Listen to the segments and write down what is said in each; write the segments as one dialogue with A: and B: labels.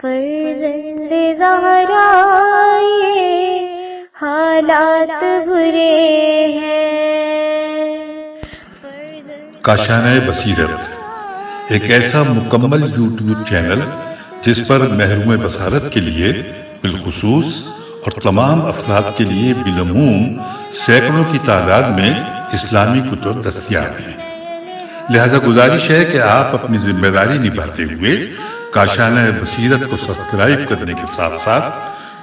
A: فرزند زہرا یہ حالات برے ہیں.
B: کاشانۂ بصیرت ایک ایسا مکمل یوٹیوب چینل جس پر محروم بصارت کے لیے بالخصوص اور تمام افراد کے لیے بالعموم سینکڑوں کی تعداد میں اسلامی کتب دستیاب ہیں. لہذا گزارش ہے کہ آپ اپنی ذمہ داری نبھاتے ہوئے کاشانۂ بصیرت کو سبسکرائب کرنے کے ساتھ ساتھ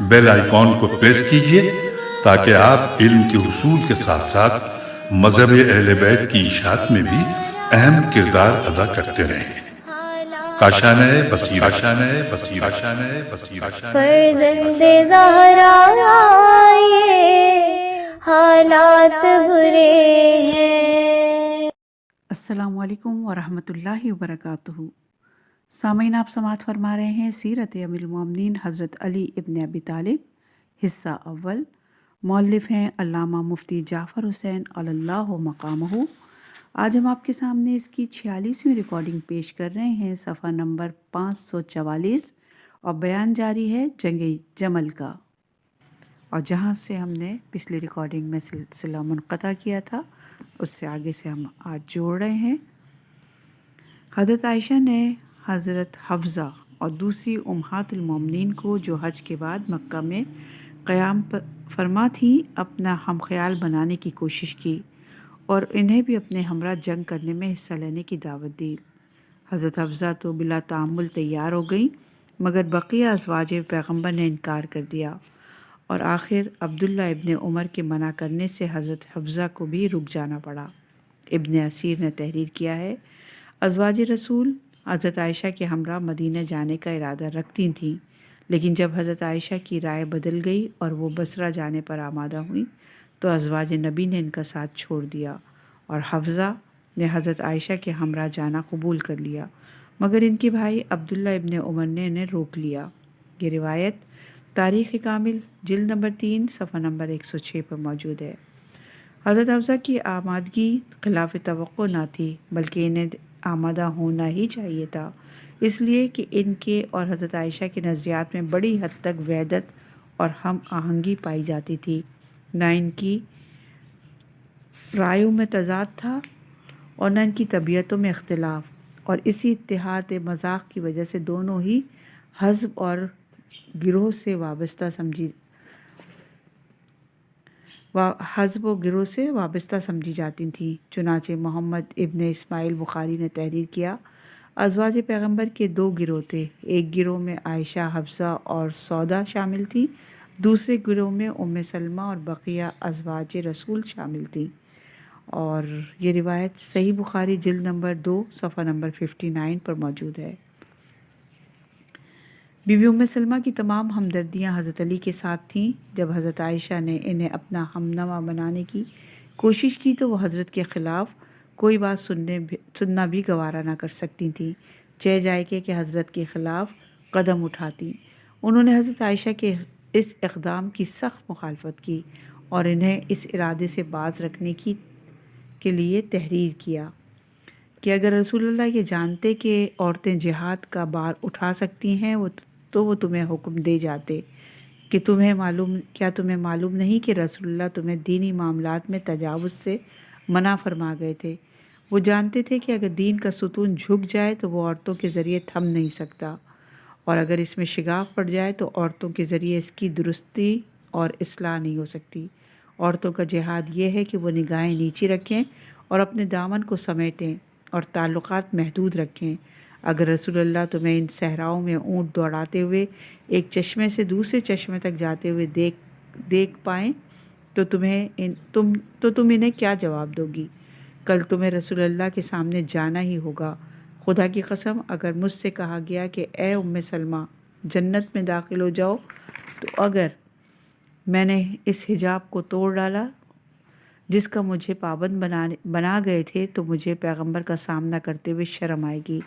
B: بیل آئیکن کو پریس کیجیے تاکہ آپ علم کے حصول کے ساتھ ساتھ مذہب اہل بیت کی اشاعت میں بھی اہم کردار ادا کرتے رہیں. کاشانۂ بصیرت.
A: فرزند زہرا یہ حالات برے ہیں.
C: السلام علیکم ورحمۃ اللہ وبرکاتہ. سامعین، آپ سماعت فرما رہے ہیں سیرت امیر المومنین حضرت علی ابن ابی طالب حصہ اول. مؤلف ہیں علامہ مفتی جعفر حسین علی اللہ مقامہ. آج ہم آپ کے سامنے اس کی 46ویں ریکارڈنگ پیش کر رہے ہیں، صفحہ نمبر 544، اور بیان جاری ہے جنگ جمل کا. اور جہاں سے ہم نے پچھلی ریکارڈنگ میں سلسلہ منقطع کیا تھا اس سے آگے سے ہم آج جوڑ رہے ہیں. حضرت عائشہ نے حضرت حفصہ اور دوسری امہات المومنین کو جو حج کے بعد مکہ میں قیام فرما تھیں اپنا ہم خیال بنانے کی کوشش کی اور انہیں بھی اپنے ہمراہ جنگ کرنے میں حصہ لینے کی دعوت دی. حضرت حفصہ تو بلا تعامل تیار ہو گئیں، مگر بقیہ ازواج پیغمبر نے انکار کر دیا، اور آخر عبداللہ ابن عمر کے منع کرنے سے حضرت حفصہ کو بھی رک جانا پڑا. ابن اسیر نے تحریر کیا ہے، ازواج رسول حضرت عائشہ کے ہمراہ مدینہ جانے کا ارادہ رکھتی تھیں، لیکن جب حضرت عائشہ کی رائے بدل گئی اور وہ بصرہ جانے پر آمادہ ہوئیں تو ازواج نبی نے ان کا ساتھ چھوڑ دیا، اور حفصہ نے حضرت عائشہ کے ہمراہ جانا قبول کر لیا، مگر ان کے بھائی عبداللہ ابن عمر نے انہیں روک لیا. یہ روایت تاریخ کامل جلد نمبر 3 صفحہ نمبر 106 پر موجود ہے. حضرت حفصہ کی آمادگی خلاف توقع نہ تھی، بلکہ انہیں آمادہ ہونا ہی چاہیے تھا، اس لیے کہ ان کے اور حضرت عائشہ کے نظریات میں بڑی حد تک وحدت اور ہم آہنگی پائی جاتی تھی، نہ ان کی رائیوں میں تضاد تھا اور نہ ان کی طبیعتوں میں اختلاف، اور اسی اتحاد مذاق کی وجہ سے دونوں ہی حزب اور گروہ سے وابستہ سمجھی جاتی تھیں. چنانچہ محمد ابن اسماعیل بخاری نے تحریر کیا، ازواج پیغمبر کے 2 گروہ تھے، ایک گروہ میں عائشہ، حفصہ اور سودا شامل تھیں، دوسرے گروہ میں ام سلمہ اور بقیہ ازواج رسول شامل تھیں. اور یہ روایت صحیح بخاری جلد نمبر 2 صفحہ نمبر 59 پر موجود ہے. بی بی ام سلمہ کی تمام ہمدردیاں حضرت علی کے ساتھ تھیں. جب حضرت عائشہ نے انہیں اپنا ہمنوا بنانے کی کوشش کی تو وہ حضرت کے خلاف کوئی بات سننا بھی گوارا نہ کر سکتی تھیں، چہ جائے کہ حضرت کے خلاف قدم اٹھاتی. انہوں نے حضرت عائشہ کے اس اقدام کی سخت مخالفت کی اور انہیں اس ارادے سے باز رکھنے کے لیے تحریر کیا کہ اگر رسول اللہ یہ جانتے کہ عورتیں جہاد کا بار اٹھا سکتی ہیں تو وہ تمہیں حکم دے جاتے کہ تمہیں معلوم نہیں کہ رسول اللہ تمہیں دینی معاملات میں تجاوز سے منع فرما گئے تھے. وہ جانتے تھے کہ اگر دین کا ستون جھک جائے تو وہ عورتوں کے ذریعے تھم نہیں سکتا، اور اگر اس میں شگاف پڑ جائے تو عورتوں کے ذریعے اس کی درستی اور اصلاح نہیں ہو سکتی. عورتوں کا جہاد یہ ہے کہ وہ نگاہیں نیچی رکھیں اور اپنے دامن کو سمیٹیں اور تعلقات محدود رکھیں. اگر رسول اللہ تمہیں ان صحراؤں میں اونٹ دوڑاتے ہوئے ایک چشمے سے دوسرے چشمے تک جاتے ہوئے دیکھ پائیں تو تم انہیں کیا جواب دو گی؟ کل تمہیں رسول اللہ کے سامنے جانا ہی ہوگا. خدا کی قسم اگر مجھ سے کہا گیا کہ اے ام سلمہ جنت میں داخل ہو جاؤ، تو اگر میں نے اس حجاب کو توڑ ڈالا جس کا مجھے پابند بنا گئے تھے تو مجھے پیغمبر کا سامنا کرتے ہوئے شرم آئے گی.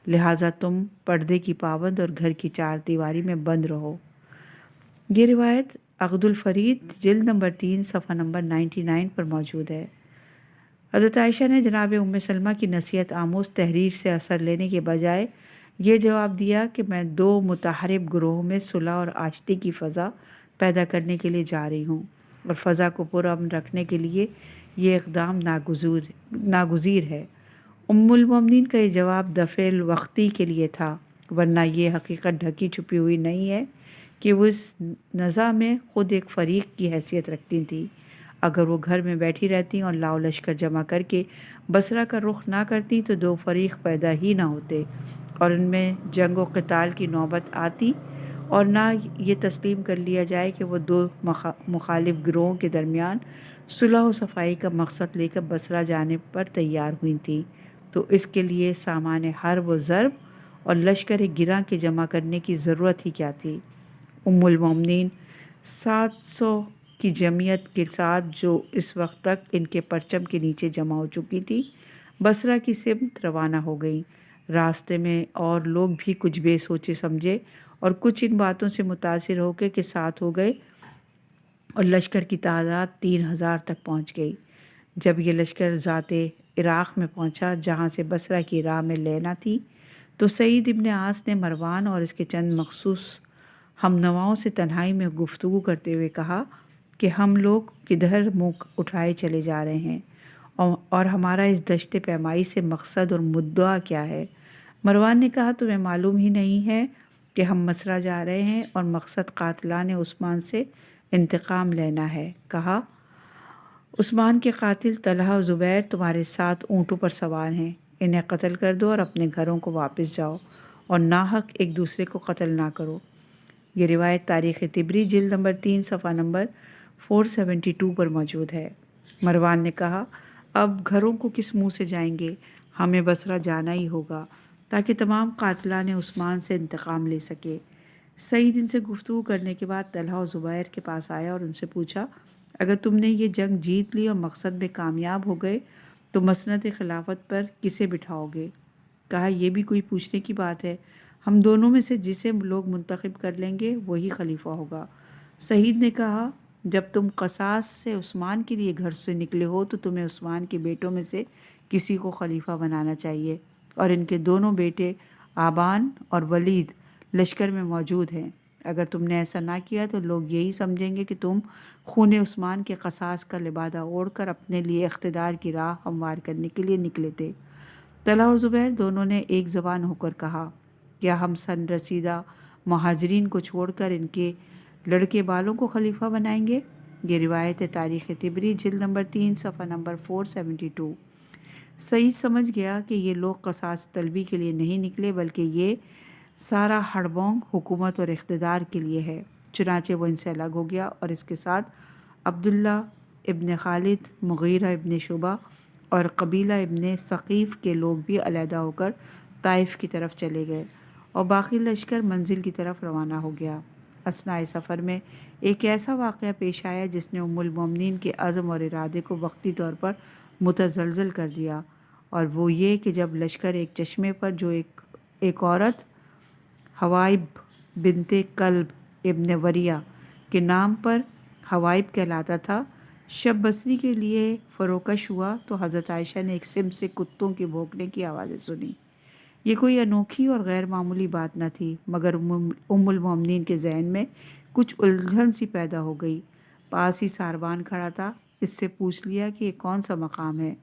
C: لہٰذا تم پردے کی پابند اور گھر کی 4 دیواری میں بند رہو. یہ روایت عقد الفرید جلد نمبر 3 صفحہ نمبر 99 پر موجود ہے. حضرت عائشہ نے جناب ام سلمہ کی نصیحت آموز تحریر سے اثر لینے کے بجائے یہ جواب دیا کہ میں 2 متحارب گروہوں میں صلح اور آشتی کی فضا پیدا کرنے کے لیے جا رہی ہوں، اور فضا کو پرامن رکھنے کے لیے یہ اقدام ناگزیر ہے۔ ام المومنین کا یہ جواب دفع الوقتی کے لیے تھا، ورنہ یہ حقیقت ڈھکی چھپی ہوئی نہیں ہے کہ وہ اس نزاع میں خود ایک فریق کی حیثیت رکھتی تھیں۔ اگر وہ گھر میں بیٹھی رہتی اور لاؤ لشکر جمع کر کے بصرہ کا رخ نہ کرتی تو 2 فریق پیدا ہی نہ ہوتے، اور ان میں جنگ و قتال کی نوبت آتی، اور نہ یہ تسلیم کر لیا جائے کہ وہ 2 مخالف گروہوں کے درمیان صلح و صفائی کا مقصد لے کر بصرہ جانے پر تیار ہوئی تھیں، تو اس کے لیے سامان حرب و ضرب اور لشکر گراں کے جمع کرنے کی ضرورت ہی کیا تھی۔ ام المومنین 700 کی جمعیت کے ساتھ، جو اس وقت تک ان کے پرچم کے نیچے جمع ہو چکی تھی، بصرہ کی سمت روانہ ہو گئیں۔ راستے میں اور لوگ بھی کچھ بے سوچے سمجھے اور کچھ ان باتوں سے متاثر ہو کے ساتھ ہو گئے، اور لشکر کی تعداد 3000 تک پہنچ گئی۔ جب یہ لشکر ذات عراق میں پہنچا، جہاں سے بصرہ کی راہ میں لینا تھی، تو سعید ابن عاص نے مروان اور اس کے چند مخصوص ہم نواؤں سے تنہائی میں گفتگو کرتے ہوئے کہا کہ ہم لوگ کدھر منہ اٹھائے چلے جا رہے ہیں، اور ہمارا اس دشت پیمائی سے مقصد اور مدعا کیا ہے؟ مروان نے کہا تمہیں معلوم ہی نہیں ہے کہ ہم بصرہ جا رہے ہیں اور مقصد قاتلان عثمان سے انتقام لینا ہے۔ کہا عثمان کے قاتل طلحہ و زبیر تمہارے ساتھ اونٹوں پر سوار ہیں، انہیں قتل کر دو اور اپنے گھروں کو واپس جاؤ، اور ناحق ایک دوسرے کو قتل نہ کرو۔ یہ روایت تاریخ طبری جلد نمبر 3 صفحہ نمبر 472 پر موجود ہے۔ مروان نے کہا اب گھروں کو کس منہ سے جائیں گے، ہمیں بصرہ جانا ہی ہوگا تاکہ تمام قاتلان عثمان سے انتقام لے سکے۔ سعید ان سے گفتگو کرنے کے بعد طلحہ و زبیر کے پاس آیا اور ان سے پوچھا اگر تم نے یہ جنگ جیت لی اور مقصد میں کامیاب ہو گئے تو مسند خلافت پر کسے بٹھاؤ گے؟ کہا یہ بھی کوئی پوچھنے کی بات ہے، ہم دونوں میں سے جسے لوگ منتخب کر لیں گے وہی خلیفہ ہوگا۔ سعید نے کہا جب تم قصاص سے عثمان کے لیے گھر سے نکلے ہو تو تمہیں عثمان کے بیٹوں میں سے کسی کو خلیفہ بنانا چاہیے، اور ان کے دونوں بیٹے آبان اور ولید لشکر میں موجود ہیں۔ اگر تم نے ایسا نہ کیا تو لوگ یہی سمجھیں گے کہ تم خون عثمان کے قصاص کا لبادہ اوڑھ کر اپنے لیے اقتدار کی راہ ہموار کرنے کے لیے نکلے تھے۔ طلحہ اور زبیر دونوں نے ایک زبان ہو کر کہا کیا ہم سن رسیدہ مہاجرین کو چھوڑ کر ان کے لڑکے بالوں کو خلیفہ بنائیں گے؟ یہ روایت ہے تاریخ طبری جلد نمبر 3 صفحہ نمبر 472۔ سعید سمجھ گیا کہ یہ لوگ قصاص طلبی کے لیے نہیں نکلے بلکہ یہ سارا ہڑبونگ حکومت اور اقتدار کے لیے ہے، چنانچہ وہ ان سے الگ ہو گیا اور اس کے ساتھ عبداللہ ابن خالد، مغیرہ ابن شعبہ اور قبیلہ ابن ثقیف کے لوگ بھی علیحدہ ہو کر طائف کی طرف چلے گئے، اور باقی لشکر منزل کی طرف روانہ ہو گیا۔ اثناء سفر میں ایک ایسا واقعہ پیش آیا جس نے ام المومنین کے عزم اور ارادے کو وقتی طور پر متزلزل کر دیا، اور وہ یہ کہ جب لشکر ایک چشمے پر جو ایک عورت حوائب بنت کلب ابن وریہ کے نام پر حوائب کہلاتا تھا، شب بصری کے لیے فروکش ہوا تو حضرت عائشہ نے ایک سمت سے کتوں کے بھونکنے کی آوازیں سنی۔ یہ کوئی انوکھی اور غیر معمولی بات نہ تھی، مگر ام المومنین کے ذہن میں کچھ الجھن سی پیدا ہو گئی۔ پاس ہی ساربان کھڑا تھا، اس سے پوچھ لیا کہ یہ کون سا مقام ہے؟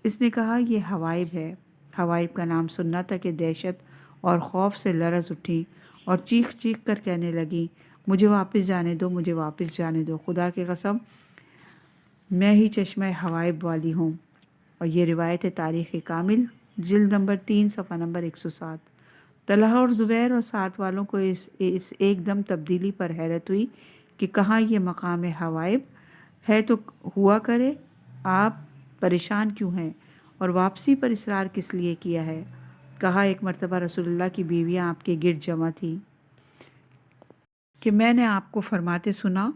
C: اس نے کہا یہ حوائب ہے۔ حوائب کا نام سننا تھا کہ دہشت اور خوف سے لرز اٹھی اور چیخ چیخ کر کہنے لگی مجھے واپس جانے دو، مجھے واپس جانے دو، خدا کی قسم میں ہی چشمہ حوائب والی ہوں۔ اور یہ روایت ہے تاریخ کامل جلد نمبر 3 صفحہ نمبر 107۔ طلحہ اور زبیر اور ساتھ والوں کو اس ایک دم تبدیلی پر حیرت ہوئی کہ کہاں یہ مقام حوائب ہے تو ہوا کرے، آپ پریشان کیوں ہیں اور واپسی پر اصرار کس لیے کیا ہے؟ کہا ایک مرتبہ رسول اللہ کی بیویاں آپ کے گرد جمع تھیں کہ میں نے آپ کو فرماتے سنا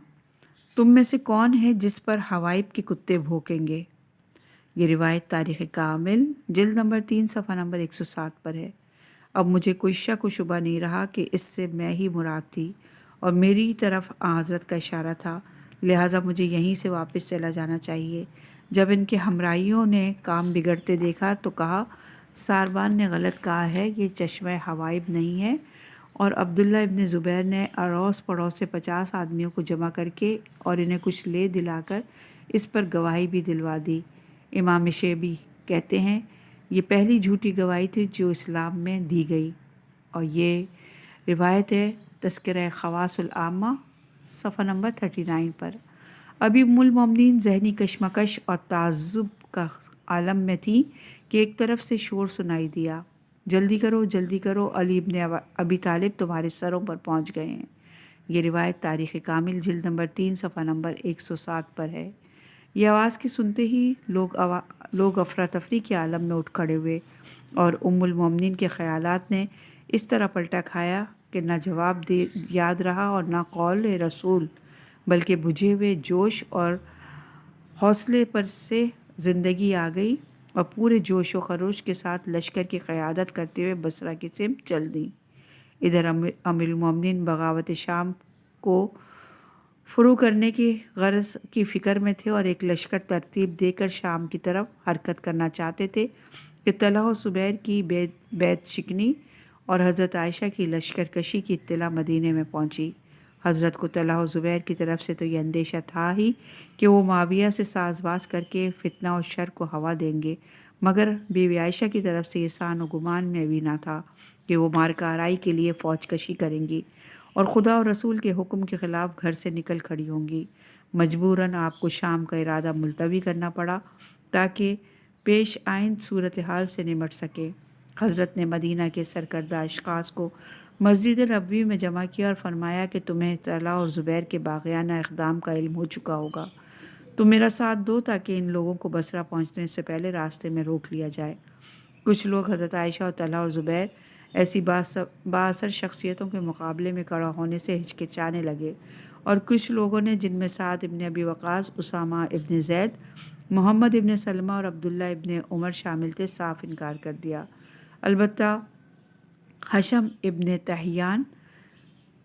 C: تم میں سے کون ہے جس پر حوائب کے کتے بھونکیں گے؟ یہ روایت تاریخ کامل جلد نمبر 3 صفحہ نمبر 107 پر ہے۔ اب مجھے کوئی شک و شبہ نہیں رہا کہ اس سے میں ہی مراد تھی اور میری طرف حضرت کا اشارہ تھا، لہٰذا مجھے یہیں سے واپس چلا جانا چاہیے۔ جب ان کے ہمراہیوں نے کام بگڑتے دیکھا تو کہا ساربان نے غلط کہا ہے یہ چشمہ حوائب نہیں ہے، اور عبداللہ ابن زبیر نے اڑوس پڑوس سے 50 آدمیوں کو جمع کر کے اور انہیں کچھ لے دلا کر اس پر گواہی بھی دلوا دی۔ امام شیبی کہتے ہیں یہ پہلی جھوٹی گواہی تھی جو اسلام میں دی گئی، اور یہ روایت ہے تذکرہ خواص العامہ صفحہ نمبر 39 پر۔ ابھی ام المومنین ذہنی کشمکش اور تعذب کا عالم میں تھی کہ ایک طرف سے شور سنائی دیا، جلدی کرو جلدی کرو، علی ابن ابی طالب تمہارے سروں پر پہنچ گئے ہیں۔ یہ روایت تاریخ کامل جلد نمبر 3 صفحہ نمبر 107 پر ہے۔ یہ آواز کی سنتے ہی لوگ افراتفری کے عالم میں اٹھ کھڑے ہوئے، اور ام المومنین کے خیالات نے اس طرح پلٹا کھایا کہ نہ جواب یاد رہا اور نہ قول رسول، بلکہ بجھے ہوئے جوش اور حوصلے پر سے زندگی آ گئی، اور پورے جوش و خروش کے ساتھ لشکر کی قیادت کرتے ہوئے بصرہ کی سمت چل دیں۔ ادھر ام المومنین بغاوت شام کو فرو کرنے کی غرض کی فکر میں تھے، اور ایک لشکر ترتیب دے کر شام کی طرف حرکت کرنا چاہتے تھے کہ طلحہ و زبیر کی بیعت شکنی اور حضرت عائشہ کی لشکر کشی کی اطلاع مدینے میں پہنچی۔ حضرت کو طلحہ و زبیر کی طرف سے تو یہ اندیشہ تھا ہی کہ وہ معاویہ سے ساز باز کر کے فتنہ و شر کو ہوا دیں گے، مگر بیوی عائشہ کی طرف سے یہ سان و گمان میں بھی نہ تھا کہ وہ مارکہ آرائی کے لیے فوج کشی کریں گی اور خدا اور رسول کے حکم کے خلاف گھر سے نکل کھڑی ہوں گی۔ مجبوراً آپ کو شام کا ارادہ ملتوی کرنا پڑا تاکہ پیش آئند صورتحال سے نمٹ سکے۔ حضرت نے مدینہ کے سرکردہ اشخاص کو مسجد نبوی میں جمع کیا اور فرمایا کہ تمہیں طلحہ اور زبیر کے باغیانہ اقدام کا علم ہو چکا ہوگا، تم میرا ساتھ دو تاکہ ان لوگوں کو بصرہ پہنچنے سے پہلے راستے میں روک لیا جائے۔ کچھ لوگ حضرت عائشہ اور طلحہ اور زبیر ایسی بااثر شخصیتوں کے مقابلے میں کھڑا ہونے سے ہچکچانے لگے، اور کچھ لوگوں نے جن میں سعد ابن ابی وقاص، اسامہ ابن زید، محمد ابن سلمہ اور عبداللہ ابن عمر شامل تھے، صاف انکار کر دیا۔ البتہ حشم ابن تحیان،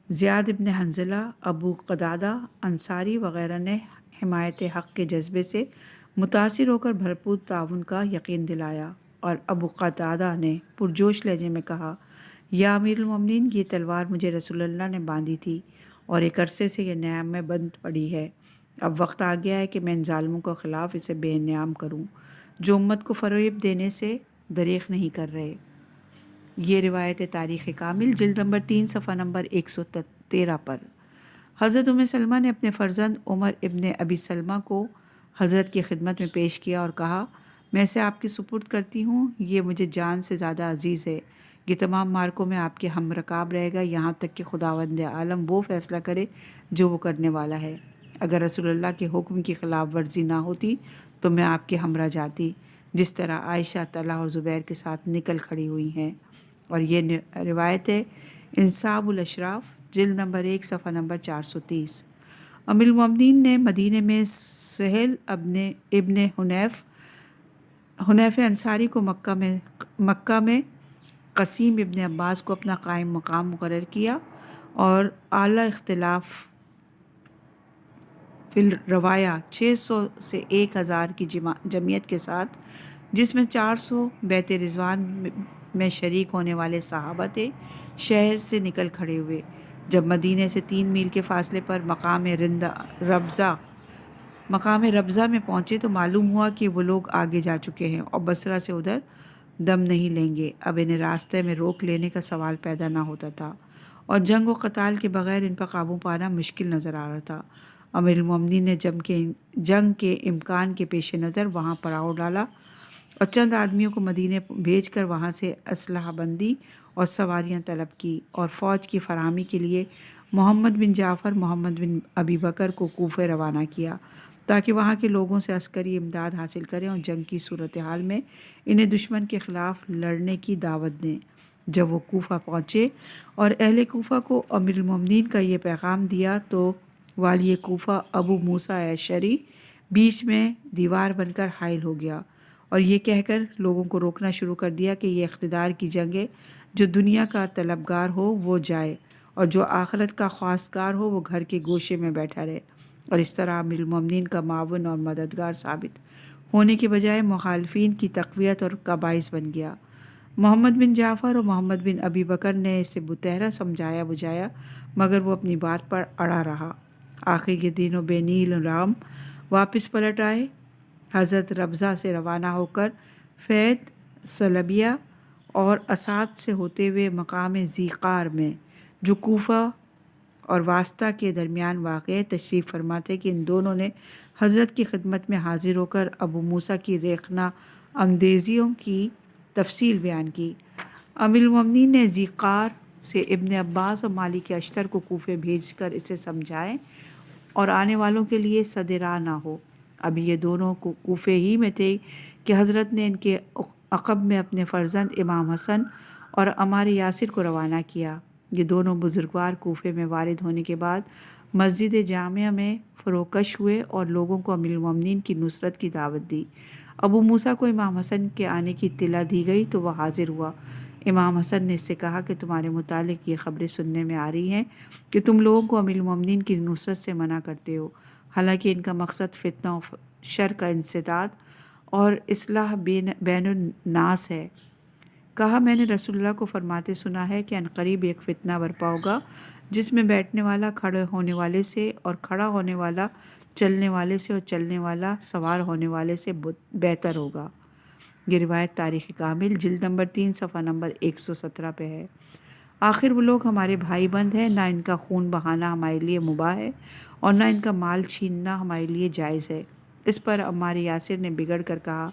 C: زیاد ابن حنظلہ، ابو قتادہ انصاری وغیرہ نے حمایت حق کے جذبے سے متاثر ہو کر بھرپور تعاون کا یقین دلایا، اور ابو قتادہ نے پرجوش لہجے میں کہا، یا امیر المومنین، یہ تلوار مجھے رسول اللہ نے باندھی تھی اور ایک عرصے سے یہ نیام میں بند پڑی ہے۔ اب وقت آ گیا ہے کہ میں ان ظالموں کے خلاف اسے بے نیام کروں جو امت کو فریب دینے سے دریغ نہیں کر رہے۔ یہ روایت تاریخ کامل جلد نمبر 3 صفحہ نمبر 113 پر۔ حضرت ام سلمہ نے اپنے فرزند عمر ابن ابی سلمہ کو حضرت کی خدمت میں پیش کیا اور کہا، میں اسے آپ کی سپرد کرتی ہوں، یہ مجھے جان سے زیادہ عزیز ہے، یہ تمام مارکوں میں آپ کے ہم رکاب رہے گا یہاں تک کہ خداوند عالم وہ فیصلہ کرے جو وہ کرنے والا ہے۔ اگر رسول اللہ کے حکم کی خلاف ورزی نہ ہوتی تو میں آپ کے ہمراہ جاتی، جس طرح عائشہ طلحہ اور زبیر کے ساتھ نکل کھڑی ہوئی ہیں۔ اور یہ روایت ہے انصاب الاشراف جلد نمبر 1 صفحہ نمبر 430۔ ام المومنین نے مدینے میں سہیل ابن حنیف انصاری کو مکہ میں قسیم ابن عباس کو اپنا قائم مقام مقرر کیا، اور اعلیٰ اختلاف فی الروایہ 600 سے 1000 کی جمعیت کے ساتھ، جس میں 400 بیعت رضوان میں شریک ہونے والے صحابہ تھے، شہر سے نکل کھڑے ہوئے۔ جب مدینے سے 3 میل کے فاصلے پر مقام ربضہ میں پہنچے تو معلوم ہوا کہ وہ لوگ آگے جا چکے ہیں اور بصرہ سے ادھر دم نہیں لیں گے۔ اب انہیں راستے میں روک لینے کا سوال پیدا نہ ہوتا تھا، اور جنگ و قتال کے بغیر ان پر قابو پانا مشکل نظر آ رہا تھا۔ امیر المومنین نے جنگ کے امکان کے پیش نظر وہاں پڑاؤ ڈالا اور چند آدمیوں کو مدینے بھیج کر وہاں سے اسلحہ بندی اور سواریاں طلب کی، اور فوج کی فراہمی کے لیے محمد بن جعفر، محمد بن ابی بکر کو کوفہ روانہ کیا تاکہ وہاں کے لوگوں سے عسکری امداد حاصل کریں اور جنگ کی صورتحال میں انہیں دشمن کے خلاف لڑنے کی دعوت دیں۔ جب وہ کوفہ پہنچے اور اہل کوفہ کو امیر المومنین کا یہ پیغام دیا تو والی کوفہ ابو موسیٰ اشعری بیچ میں دیوار بن کر حائل ہو گیا اور یہ کہہ کر لوگوں کو روکنا شروع کر دیا کہ یہ اقتدار کی جنگ ہے، جو دنیا کا طلبگار ہو وہ جائے اور جو آخرت کا خواستگار ہو وہ گھر کے گوشے میں بیٹھا رہے۔ اور اس طرح امیر المومنین کا معاون اور مددگار ثابت ہونے کے بجائے مخالفین کی تقویت اور کا باعث بن گیا۔ محمد بن جعفر اور محمد بن ابی بکر نے اسے بطہرہ سمجھایا بجھایا مگر وہ اپنی بات پر اڑا رہا۔ آخر کے دنوں بے نیل رام واپس پلٹ آئے۔ حضرت ربضہ سے روانہ ہو کر فید، سلبیہ اور اسات سے ہوتے ہوئے مقام ذیقار میں جو کوفہ اور واسطہ کے درمیان واقع ہے تشریف فرماتے کہ ان دونوں نے حضرت کی خدمت میں حاضر ہو کر ابو موسیٰ کی ریخنہ انگیزیوں کی تفصیل بیان کی۔ امیر المومنین نے ذیقار سے ابن عباس اور مالک اشتر کو کوفے بھیج کر اسے سمجھائیں اور آنے والوں کے لیے صد راہ نہ ہو۔ ابھی یہ دونوں کوفے ہی میں تھے کہ حضرت نے ان کے عقب میں اپنے فرزند امام حسن اور عمار یاسر کو روانہ کیا۔ یہ دونوں بزرگوار کوفے میں وارد ہونے کے بعد مسجد جامعہ میں فروکش ہوئے اور لوگوں کو امیر المومنین کی نصرت کی دعوت دی۔ ابو موسیٰ کو امام حسن کے آنے کی اطلاع دی گئی تو وہ حاضر ہوا۔ امام حسن نے اس سے کہا کہ تمہارے متعلق یہ خبریں سننے میں آ رہی ہیں کہ تم لوگوں کو امیر المومنین کی نصرت سے منع کرتے ہو، حالانکہ ان کا مقصد فتنہ و شر کا انسداد اور اصلاح بین الناس ہے۔ کہا میں نے رسول اللہ کو فرماتے سنا ہے کہ عنقریب ایک فتنہ برپا ہوگا جس میں بیٹھنے والا کھڑے ہونے والے سے اور کھڑا ہونے والا چلنے والے سے اور چلنے والا سوار ہونے والے سے بہتر ہوگا۔ یہ روایت تاریخ کامل جلد نمبر 3 صفحہ نمبر 117 پہ ہے۔ آخر وہ لوگ ہمارے بھائی بند ہیں، نہ ان کا خون بہانا ہمارے لیے مباح ہے اور نہ ان کا مال چھیننا ہمارے لیے جائز ہے۔ اس پر عمار یاسر نے بگڑ کر کہا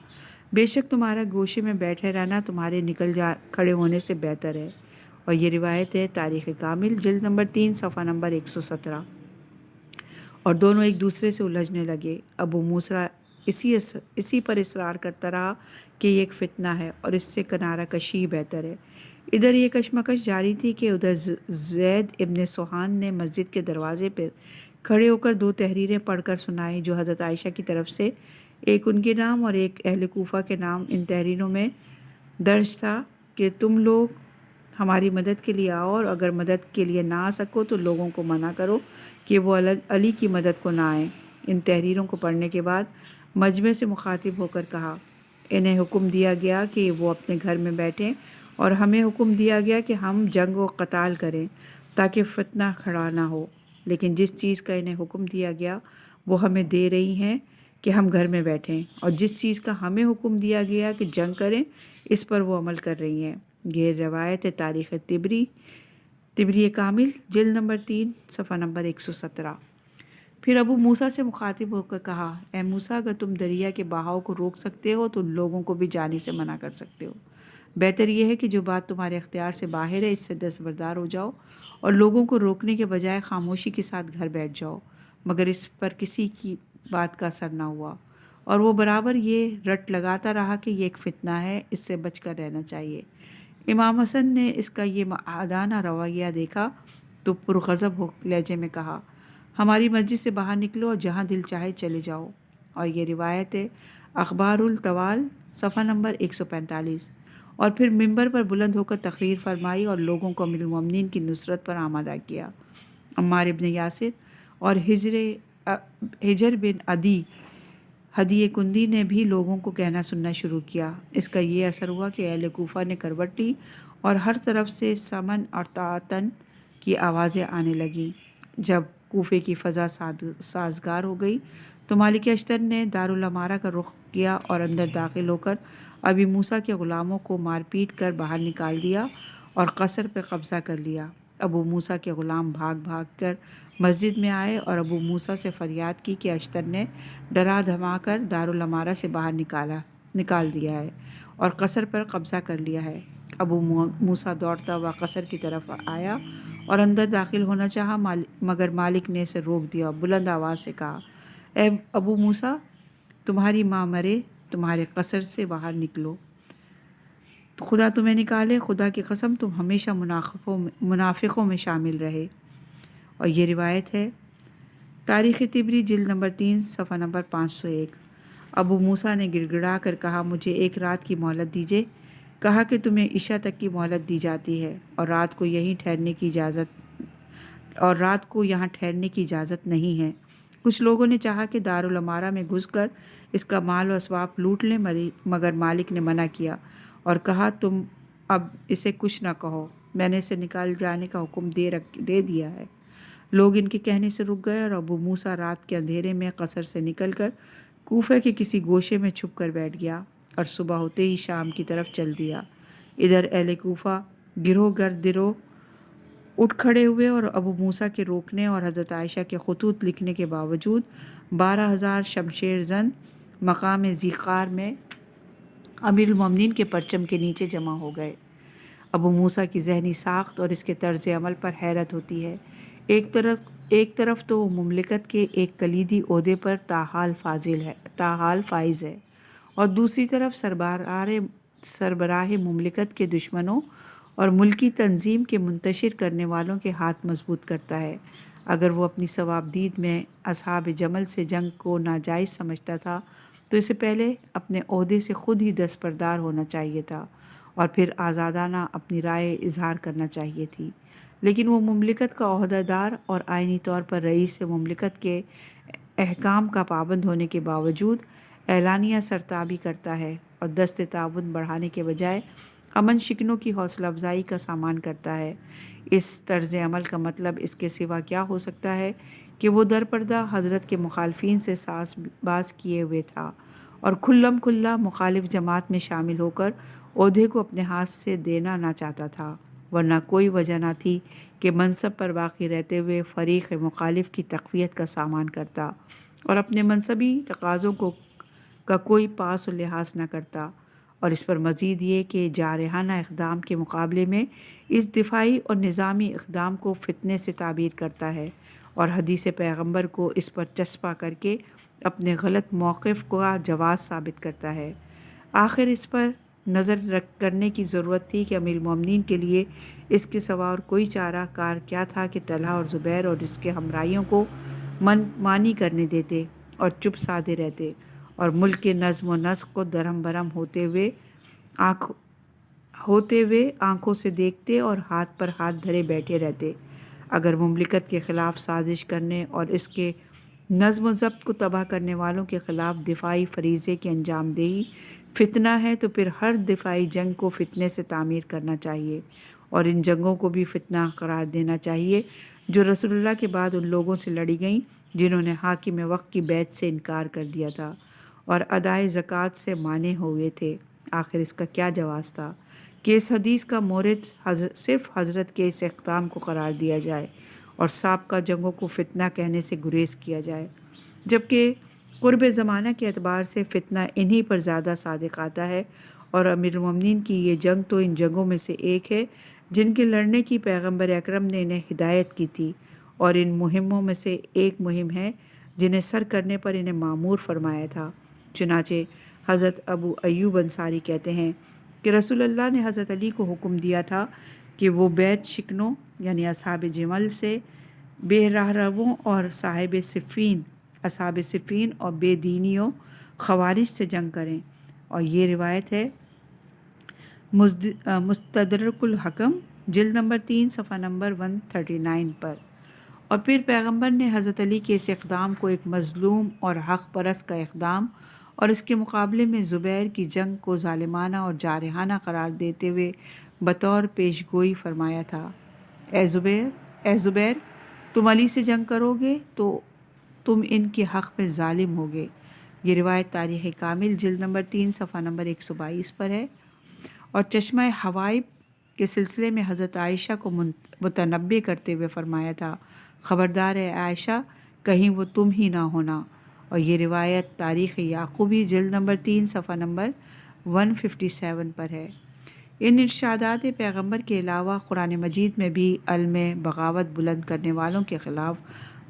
C: بے شک تمہارا گوشے میں بیٹھے رہنا تمہارے کھڑے ہونے سے بہتر ہے، اور یہ روایت ہے تاریخ کامل جلد نمبر 3 صفحہ نمبر 117۔ اور دونوں ایک دوسرے سے الجھنے لگے۔ ابو موسیٰ اسی پر اصرار کرتا رہا کہ یہ ایک فتنہ ہے اور اس سے کنارہ کشی بہتر ہے۔ ادھر یہ کشمکش جاری تھی کہ ادھر زید ابن سوحان نے مسجد کے دروازے پر کھڑے ہو کر 2 تحریریں پڑھ کر سنائی جو حضرت عائشہ کی طرف سے، ایک ان کے نام اور ایک اہل کوفہ کے نام۔ ان تحریروں میں درج تھا کہ تم لوگ ہماری مدد کے لیے آؤ اور اگر مدد کے لیے نہ آ سکو تو لوگوں کو منع کرو کہ وہ علی کی مدد کو نہ آئیں۔ ان تحریروں کو پڑھنے کے بعد مجمع سے مخاطب ہو کر کہا انہیں حکم دیا گیا کہ وہ اپنے گھر میں بیٹھیں اور ہمیں حکم دیا گیا کہ ہم جنگ و قتال کریں تاکہ فتنہ کھڑا نہ ہو، لیکن جس چیز کا انہیں حکم دیا گیا وہ ہمیں دے رہی ہیں کہ ہم گھر میں بیٹھیں، اور جس چیز کا ہمیں حکم دیا گیا کہ جنگ کریں اس پر وہ عمل کر رہی ہیں۔ یہ روایت ہے تاریخ طبری کامل جلد نمبر 3 صفحہ نمبر 117۔ پھر ابو موسیٰ سے مخاطب ہو کر کہا اے موسیٰ اگر تم دریا کے بہاؤ کو روک سکتے ہو تو لوگوں کو بھی جانے سے منع کر سکتے ہو۔ بہتر یہ ہے کہ جو بات تمہارے اختیار سے باہر ہے اس سے دستبردار ہو جاؤ اور لوگوں کو روکنے کے بجائے خاموشی کے ساتھ گھر بیٹھ جاؤ۔ مگر اس پر کسی کی بات کا اثر نہ ہوا اور وہ برابر یہ رٹ لگاتا رہا کہ یہ ایک فتنہ ہے، اس سے بچ کر رہنا چاہیے۔ امام حسن نے اس کا یہ معادانہ رویہ دیکھا تو پرغضب ہو لہجے میں کہا ہماری مسجد سے باہر نکلو اور جہاں دل چاہے چلے جاؤ۔ اور یہ روایت ہے اخبار الطوال صفحہ نمبر 145۔ اور پھر ممبر پر بلند ہو کر تقریر فرمائی اور لوگوں کو امیر المومنین کی نصرت پر آمادہ کیا۔ عمار ابن یاسر اور حجر بن ہدی کندی نے بھی لوگوں کو کہنا سننا شروع کیا۔ اس کا یہ اثر ہوا کہ اہل کوفہ نے کروٹ لی اور ہر طرف سے سمن اور تعتن کی آوازیں آنے لگیں۔ جب کوفے کی فضا سازگار ہو گئی تو مالک اشتر نے دارالعمارہ کا رخ کیا اور اندر داخل ہو کر ابی موسیٰ کے غلاموں کو مار پیٹ کر باہر نکال دیا اور قصر پہ قبضہ کر لیا۔ ابو موسیٰ کے غلام بھاگ بھاگ کر مسجد میں آئے اور ابو موسیٰ سے فریاد کی کہ اشتر نے ڈرا دھما کر دارالعمارہ سے باہر نکال دیا ہے اور قصر پر قبضہ کر لیا ہے۔ ابو موسیٰ دوڑتا ہوا قصر کی طرف آیا اور اندر داخل ہونا چاہا مگر مالک نے اسے روک دیا اور بلند آواز سے کہا اے ابو موسیٰ تمہاری ماں مرے، تمہارے قصر سے باہر نکلو، خدا تمہیں نکالے، خدا کی قسم تم ہمیشہ منافقوں میں شامل رہے۔ اور یہ روایت ہے تاریخ طبری جلد نمبر 3 صفحہ نمبر 501۔ ابو موسیٰ نے گڑ گڑا کر کہا مجھے ایک رات کی مہلت دیجیے۔ کہا کہ تمہیں عشاء تک کی مہلت دی جاتی ہے اور رات کو یہاں ٹھہرنے کی اجازت نہیں ہے۔ کچھ لوگوں نے چاہا کہ دارالعمارہ میں گھس کر اس کا مال و اسباب لوٹ لیں مگر مالک نے منع کیا اور کہا تم اب اسے کچھ نہ کہو، میں نے اسے نکال جانے کا حکم دے دیا ہے۔ لوگ ان کے کہنے سے رک گئے اور ابو موسیٰ رات کے اندھیرے میں قصر سے نکل کر کوفہ کے کسی گوشے میں چھپ کر بیٹھ گیا اور صبح ہوتے ہی شام کی طرف چل دیا۔ ادھر اہل کوفہ گروہ گروہ اٹھ کھڑے ہوئے اور ابو موسیٰ کے روکنے اور حضرت عائشہ کے خطوط لکھنے کے باوجود 12,000 شمشیر زن مقام ذیقار میں امیر المومنین کے پرچم کے نیچے جمع ہو گئے۔ ابو موسیٰ کی ذہنی ساخت اور اس کے طرز عمل پر حیرت ہوتی ہے۔ ایک طرف تو وہ مملکت کے ایک کلیدی عہدے پر تاحال فائز ہے اور دوسری طرف سربراہ مملکت کے دشمنوں اور ملکی تنظیم کے منتشر کرنے والوں کے ہاتھ مضبوط کرتا ہے۔ اگر وہ اپنی ثوابدید میں اصحاب جمل سے جنگ کو ناجائز سمجھتا تھا تو اسے پہلے اپنے عہدے سے خود ہی دستبردار ہونا چاہیے تھا اور پھر آزادانہ اپنی رائے اظہار کرنا چاہیے تھی، لیکن وہ مملکت کا عہدہ دار اور آئینی طور پر رئیس مملکت کے احکام کا پابند ہونے کے باوجود اعلانیہ سرتابی کرتا ہے اور دست تعاون بڑھانے کے بجائے امن شکنوں کی حوصلہ افزائی کا سامان کرتا ہے۔ اس طرز عمل کا مطلب اس کے سوا کیا ہو سکتا ہے کہ وہ درپردہ حضرت کے مخالفین سے ساز باز کیے ہوئے تھا اور کھلم کھلا مخالف جماعت میں شامل ہو کر عہدے کو اپنے ہاتھ سے دینا نہ چاہتا تھا، ورنہ کوئی وجہ نہ تھی کہ منصب پر باقی رہتے ہوئے فریق مخالف کی تقویت کا سامان کرتا اور اپنے منصبی تقاضوں کا کوئی پاس و لحاظ نہ کرتا، اور اس پر مزید یہ کہ جارحانہ اقدام کے مقابلے میں اس دفاعی اور نظامی اقدام کو فتنے سے تعبیر کرتا ہے اور حدیث پیغمبر کو اس پر چسپاں کر کے اپنے غلط موقف کا جواز ثابت کرتا ہے۔ آخر اس پر نظر کرنے کی ضرورت تھی کہ امیر المومنین کے لیے اس کے سوا اور کوئی چارہ کار کیا تھا کہ طلحہ اور زبیر اور اس کے ہمراہیوں کو مانی کرنے دیتے اور چپ سادھے رہتے اور ملک کے نظم و نسق کو درہم برہم ہوتے ہوئے آنکھوں سے دیکھتے اور ہاتھ پر ہاتھ دھرے بیٹھے رہتے۔ اگر مملکت کے خلاف سازش کرنے اور اس کے نظم و ضبط کو تباہ کرنے والوں کے خلاف دفاعی فریضے کی انجام دہی فتنہ ہے تو پھر ہر دفاعی جنگ کو فتنے سے تعمیر کرنا چاہیے اور ان جنگوں کو بھی فتنہ قرار دینا چاہیے جو رسول اللہ کے بعد ان لوگوں سے لڑی گئیں جنہوں نے حاکم وقت کی بیعت سے انکار کر دیا تھا اور ادائے زکوٰۃ سے مانے ہوئے تھے۔ آخر اس کا کیا جواز تھا کہ اس حدیث کا مورد صرف حضرت کے اس اقدام کو قرار دیا جائے اور سابقہ جنگوں کو فتنہ کہنے سے گریز کیا جائے، جبکہ قرب زمانہ کے اعتبار سے فتنہ انہی پر زیادہ صادق آتا ہے اور امیر المومنین کی یہ جنگ تو ان جنگوں میں سے ایک ہے جن کے لڑنے کی پیغمبر اکرم نے انہیں ہدایت کی تھی، اور ان مہموں میں سے ایک مہم ہے جنہیں سر کرنے پر انہیں مامور فرمایا تھا۔ چنانچہ حضرت ابو ایوب انصاری کہتے ہیں کہ رسول اللہ نے حضرت علی کو حکم دیا تھا کہ وہ بیعت شکنوں یعنی اصحاب جمل سے، بے راہ رووں اور اصحاب صفین اور بے دینیوں خوارج سے جنگ کریں، اور یہ روایت ہے مستدرک الحکم جلد نمبر 3 صفحہ نمبر 139 پر۔ اور پھر پیغمبر نے حضرت علی کے اس اقدام کو ایک مظلوم اور حق پرست کا اقدام اور اس کے مقابلے میں زبیر کی جنگ کو ظالمانہ اور جارحانہ قرار دیتے ہوئے بطور پیشگوئی فرمایا تھا، اے زبیر تم علی سے جنگ کرو گے تو تم ان کے حق میں ظالم ہوگے۔ یہ روایت تاریخ کامل جلد نمبر 3 صفحہ نمبر 122 پر ہے۔ اور چشمہ حوائب کے سلسلے میں حضرت عائشہ کو متنبہ کرتے ہوئے فرمایا تھا، خبردار ہے عائشہ کہیں وہ تم ہی نہ ہونا، اور یہ روایت تاریخ یعقوبی جلد نمبر 3 صفحہ نمبر 157 پر ہے۔ ان ارشادات پیغمبر کے علاوہ قرآن مجید میں بھی علم بغاوت بلند کرنے والوں کے خلاف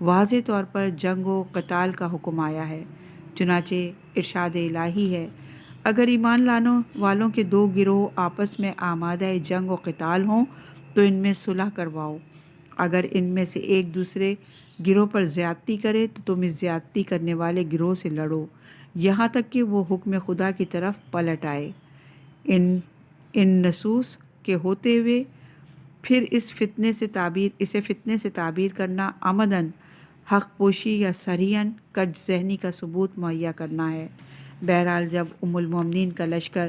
C: واضح طور پر جنگ و قتال کا حکم آیا ہے۔ چنانچہ ارشاد الہی ہے، اگر ایمان لانے والوں کے دو گروہ آپس میں آمادہ جنگ و قتال ہوں تو ان میں صلح کرواؤ، اگر ان میں سے ایک دوسرے گروہ پر زیادتی کرے تو تم اس زیادتی کرنے والے گروہ سے لڑو یہاں تک کہ وہ حکم خدا کی طرف پلٹ آئے۔ ان نصوص کے ہوتے ہوئے پھر اسے فتنے سے تعبیر کرنا عمدن حق پوشی یا صریحاً کج ذہنی کا ثبوت مہیا کرنا ہے۔ بہرحال جب ام المومنین کا لشکر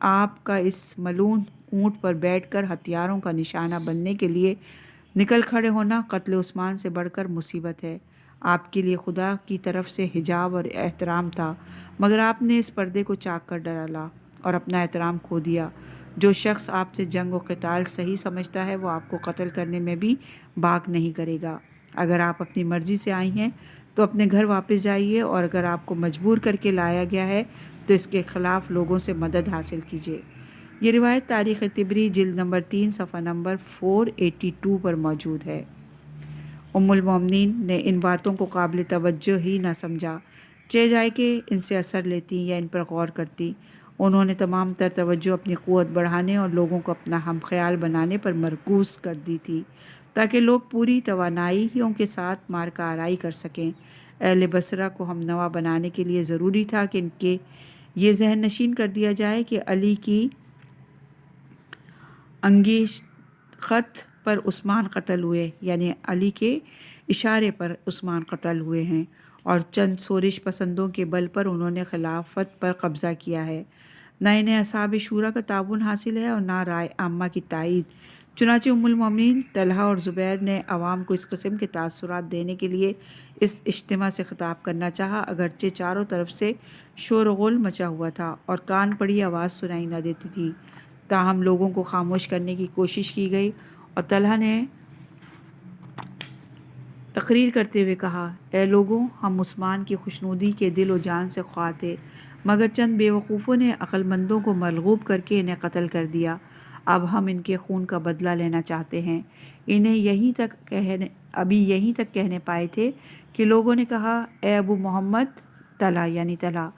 C: آپ کا اس ملعون اونٹ پر بیٹھ کر ہتھیاروں کا نشانہ بننے کے لیے نکل کھڑے ہونا قتل عثمان سے بڑھ کر مصیبت ہے۔ آپ کے لیے خدا کی طرف سے حجاب اور احترام تھا، مگر آپ نے اس پردے کو چاک کر ڈالا اور اپنا احترام کھو دیا۔ جو شخص آپ سے جنگ و قتال صحیح سمجھتا ہے وہ آپ کو قتل کرنے میں بھی باک نہیں کرے گا۔ اگر آپ اپنی مرضی سے آئی ہیں تو اپنے گھر واپس جائیے، اور اگر آپ کو مجبور کر کے لایا گیا ہے تو اس کے خلاف لوگوں سے مدد حاصل کیجیے۔ یہ روایت تاریخ طبری جلد نمبر 3 صفحہ نمبر 482 پر موجود ہے۔ ام المومنین نے ان باتوں کو قابل توجہ ہی نہ سمجھا، چہ جائے کہ ان سے اثر لیتی یا ان پر غور کرتی۔ انہوں نے تمام تر توجہ اپنی قوت بڑھانے اور لوگوں کو اپنا ہم خیال بنانے پر مرکوز کر دی تھی، تاکہ لوگ پوری توانائیوں کے ساتھ مارکہ آرائی کر سکیں۔ اہل بصرہ کو ہم نوا بنانے کے لیے ضروری تھا کہ ان کے یہ ذہن نشین کر دیا جائے کہ علی کی انگیخت پر عثمان قتل ہوئے، یعنی علی کے اشارے پر عثمان قتل ہوئے ہیں، اور چند شورش پسندوں کے بل پر انہوں نے خلافت پر قبضہ کیا ہے۔ نہ انہیں اصحاب شورا کا تعاون حاصل ہے اور نہ رائے عامہ کی تائید۔ چنانچہ ام المومنین طلحہ اور زبیر نے عوام کو اس قسم کے تاثرات دینے کے لیے اس اجتماع سے خطاب کرنا چاہا، اگرچہ چاروں طرف سے شور و غل مچا ہوا تھا اور کان پڑی آواز سنائی نہ دیتی تھی۔ تاہم لوگوں کو خاموش کرنے کی کوشش کی گئی، اور طلحہ نے تقریر کرتے ہوئے کہا، اے لوگوں، ہم عثمان کی خوشنودی کے دل و جان سے خواہ تھے، مگر چند بے وقوفوں نے عقل مندوں کو مرغوب کر کے انہیں قتل کر دیا۔ اب ہم ان کے خون کا بدلہ لینا چاہتے ہیں۔ انہیں ابھی یہیں تک کہنے پائے تھے کہ لوگوں نے کہا، اے ابو محمد طلحہ، یعنی طلحہ،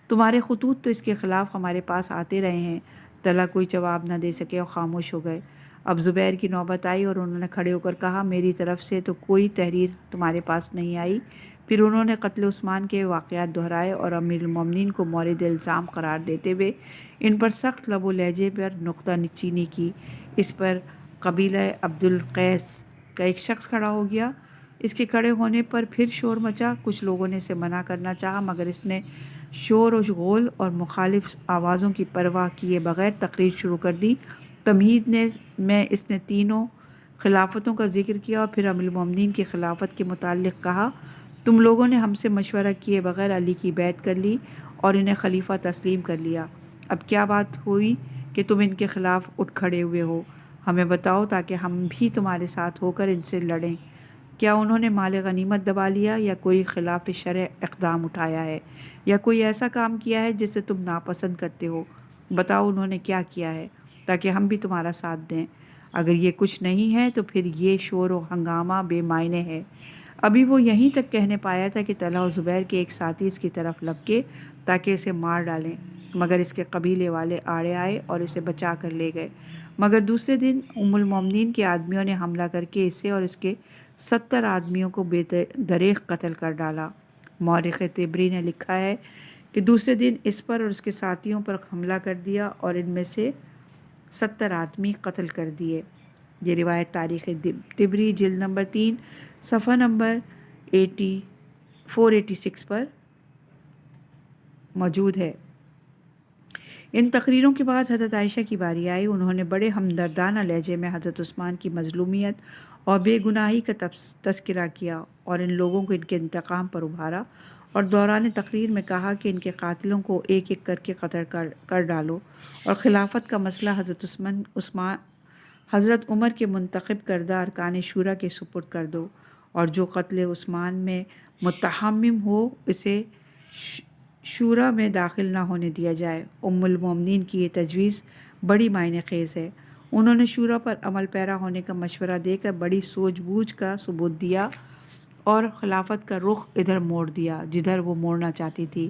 C: تمہارے خطوط تو اس کے خلاف ہمارے پاس آتے رہے ہیں۔ طلحہ کوئی جواب نہ دے سکے اور خاموش ہو گئے۔ اب زبیر کی نوبت آئی اور انہوں نے کھڑے ہو کر کہا، میری طرف سے تو کوئی تحریر تمہارے پاس نہیں آئی۔ پھر انہوں نے قتل عثمان کے واقعات دہرائے اور امیر المومنین کو مورد الزام قرار دیتے ہوئے ان پر سخت لب و لہجے پر نکتہ چینی کی۔ اس پر قبیلہ عبد القیس کا ایک شخص کھڑا ہو گیا۔ اس کے کھڑے ہونے پر پھر شور مچا۔ کچھ لوگوں نے اسے منع کرنا چاہا، مگر اس نے شور و غول اور مخالف آوازوں کی پرواہ کیے بغیر تقریر شروع کر دی۔ تمہید میں اس نے تینوں خلافتوں کا ذکر کیا اور پھر امیر المومنین کی خلافت کے متعلق کہا، تم لوگوں نے ہم سے مشورہ کیے بغیر علی کی بیعت کر لی اور انہیں خلیفہ تسلیم کر لیا۔ اب کیا بات ہوئی کہ تم ان کے خلاف اٹھ کھڑے ہوئے ہو؟ ہمیں بتاؤ تاکہ ہم بھی تمہارے ساتھ ہو کر ان سے لڑیں۔ کیا انہوں نے مال غنیمت دبا لیا، یا کوئی خلاف شرع اقدام اٹھایا ہے، یا کوئی ایسا کام کیا ہے جسے تم ناپسند کرتے ہو؟ بتاؤ انہوں نے کیا کیا ہے تاکہ ہم بھی تمہارا ساتھ دیں۔ اگر یہ کچھ نہیں ہے تو پھر یہ شور و ہنگامہ بے معنی ہے۔ ابھی وہ یہیں تک کہنے پایا تھا کہ طلحہ و زبیر کے ایک ساتھی اس کی طرف لپکے تاکہ اسے مار ڈالیں، مگر اس کے قبیلے والے آڑے آئے اور اسے بچا کر لے گئے۔ مگر دوسرے دن ام المومنین کے آدمیوں نے حملہ کر کے اسے اور اس کے 70 آدمیوں کو بے دریغ قتل کر ڈالا۔ مورخ طبری نے لکھا ہے کہ دوسرے دن اس پر اور اس کے ساتھیوں پر حملہ کر دیا اور ان میں سے 70 آدمی قتل کر دیے۔ یہ روایت تاریخ طبری جلد نمبر 3 صفحہ نمبر 486 پر موجود ہے۔ ان تقریروں کے بعد حضرت عائشہ کی باری آئی۔ انہوں نے بڑے ہمدردانہ لہجے میں حضرت عثمان کی مظلومیت اور بے گناہی کا تذکرہ کیا اور ان لوگوں کو ان کے انتقام پر ابھارا، اور دوران تقریر میں کہا کہ ان کے قاتلوں کو ایک ایک کر کے قتل کر ڈالو، اور خلافت کا مسئلہ حضرت عمر کے منتخب کردہ ارکان شورا کے سپرد کر دو، اور جو قتل عثمان میں متہمم ہو اسے شورا میں داخل نہ ہونے دیا جائے۔ ام المومنین کی یہ تجویز بڑی معنی خیز ہے۔ انہوں نے شورا پر عمل پیرا ہونے کا مشورہ دے کر بڑی سوجھ بوجھ کا ثبوت دیا اور خلافت کا رخ ادھر موڑ دیا جدھر وہ موڑنا چاہتی تھی۔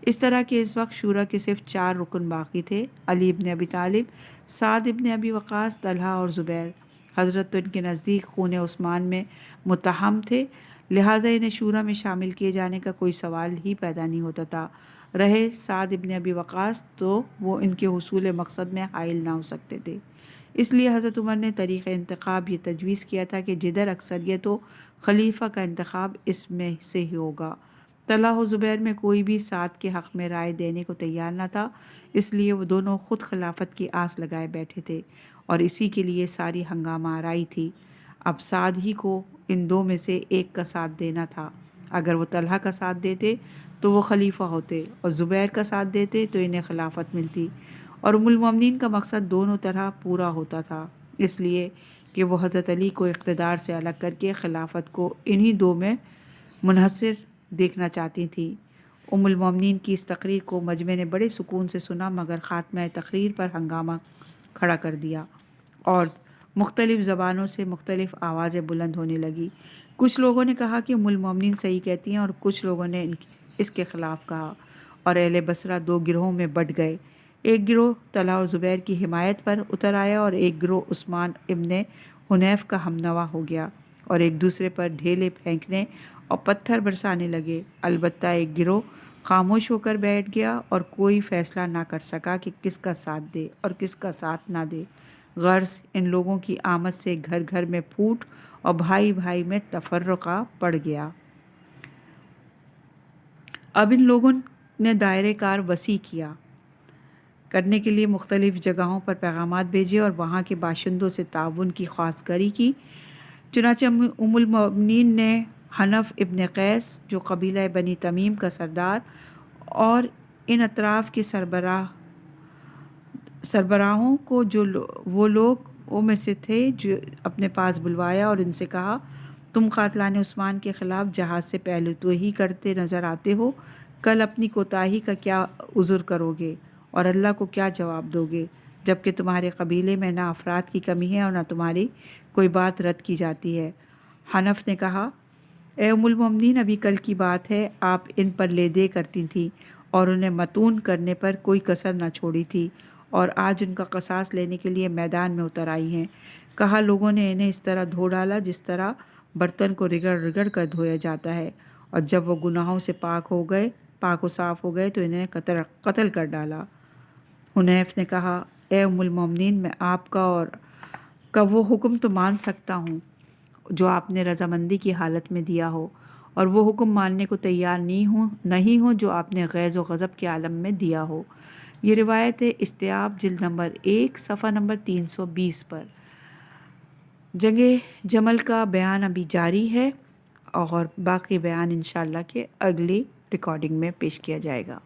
C: اس طرح کہ اس وقت شورا کے صرف 4 رکن باقی تھے: علی ابن ابی طالب، سعد ابن ابی وقاص، طلحہ اور زبیر۔ حضرت تو ان کے نزدیک خون عثمان میں متہم تھے، لہٰذا انہیں شورا میں شامل کیے جانے کا کوئی سوال ہی پیدا نہیں ہوتا تھا۔ رہے سعد ابن ابی وقاص تو وہ ان کے حصول مقصد میں حائل نہ ہو سکتے تھے۔ اس لیے حضرت عمر نے طریق انتخاب یہ تجویز کیا تھا کہ جدھر اکثریت ہو خلیفہ کا انتخاب اس میں سے ہی ہوگا۔ طلحہ و زبیر میں کوئی بھی سعد کے حق میں رائے دینے کو تیار نہ تھا، اس لیے وہ دونوں خود خلافت کی آس لگائے بیٹھے تھے اور اسی کے لیے ساری ہنگامہ آرائی تھی۔ اب سعد ہی کو ان دو میں سے ایک کا ساتھ دینا تھا۔ اگر وہ طلحہ کا ساتھ دیتے تو وہ خلیفہ ہوتے اور زبیر کا ساتھ دیتے تو انہیں خلافت ملتی، اور ام المومنین کا مقصد دونوں طرح پورا ہوتا تھا، اس لیے کہ وہ حضرت علی کو اقتدار سے الگ کر کے خلافت کو انہی دو میں منحصر دیکھنا چاہتی تھیں۔ ام المومنین کی اس تقریر کو مجمع نے بڑے سکون سے سنا، مگر خاتمہ تقریر پر ہنگامہ کھڑا کر دیا اور مختلف زبانوں سے مختلف آوازیں بلند ہونے لگی۔ کچھ لوگوں نے کہا کہ ام المومنین صحیح کہتی ہیں، اور کچھ لوگوں نے اس کے خلاف کہا، اور اہل بصرہ دو گروہوں میں بٹ گئے۔ ایک گروہ طلحہ اور زبیر کی حمایت پر اتر آیا اور ایک گروہ عثمان ابن حنیف کا ہمنوا ہو گیا اور ایک دوسرے پر ڈھیلے پھینکنے اور پتھر برسانے لگے۔ البتہ ایک گروہ خاموش ہو کر بیٹھ گیا اور کوئی فیصلہ نہ کر سکا کہ کس کا ساتھ دے اور کس کا ساتھ نہ دے۔ غرض ان لوگوں کی آمد سے گھر گھر میں پھوٹ اور بھائی بھائی میں تفرقہ پڑ گیا۔ اب ان لوگوں نے دائرۂ کار وسیع کرنے کے لیے مختلف جگہوں پر پیغامات بھیجے اور وہاں کے باشندوں سے تعاون کی خواستگاری کی۔ چنانچہ ام المومنین نے حنف ابن قیس جو قبیلہ بنی تمیم کا سردار اور ان اطراف کے سربراہوں کو جو وہ لوگ میں سے تھے جو اپنے پاس بلوایا اور ان سے کہا، تم قاتلان عثمان کے خلاف جہاد سے پہلو تو ہی کرتے نظر آتے ہو، کل اپنی کوتاہی کا کیا عذر کرو گے اور اللہ کو کیا جواب دو گے، جبکہ تمہارے قبیلے میں نہ افراد کی کمی ہے اور نہ تمہاری کوئی بات رد کی جاتی ہے۔ حنف نے کہا، اے ام المومنین، ابھی کل کی بات ہے، آپ ان پر لے دے کرتی تھیں اور انہیں متون کرنے پر کوئی کسر نہ چھوڑی تھی، اور آج ان کا قصاص لینے کے لیے میدان میں اتر آئی ہیں۔ کہا، لوگوں نے انہیں اس طرح دھو ڈالا جس طرح برتن کو رگڑ رگڑ کر دھویا جاتا ہے، اور جب وہ گناہوں سے پاک و صاف ہو گئے تو انہیں قتل کر ڈالا۔ حنیف نے کہا، اے ام المومنین، میں آپ کا وہ حکم تو مان سکتا ہوں جو آپ نے رضامندی کی حالت میں دیا ہو، اور وہ حکم ماننے کو تیار نہیں ہوں جو آپ نے غیظ و غضب کے عالم میں دیا ہو۔ یہ روایت ہے استیاب جلد نمبر 1 صفحہ نمبر 320 پر۔ جنگ جمل کا بیان ابھی جاری ہے اور باقی بیان انشاءاللہ کہ اگلی ریکارڈنگ میں پیش کیا جائے گا۔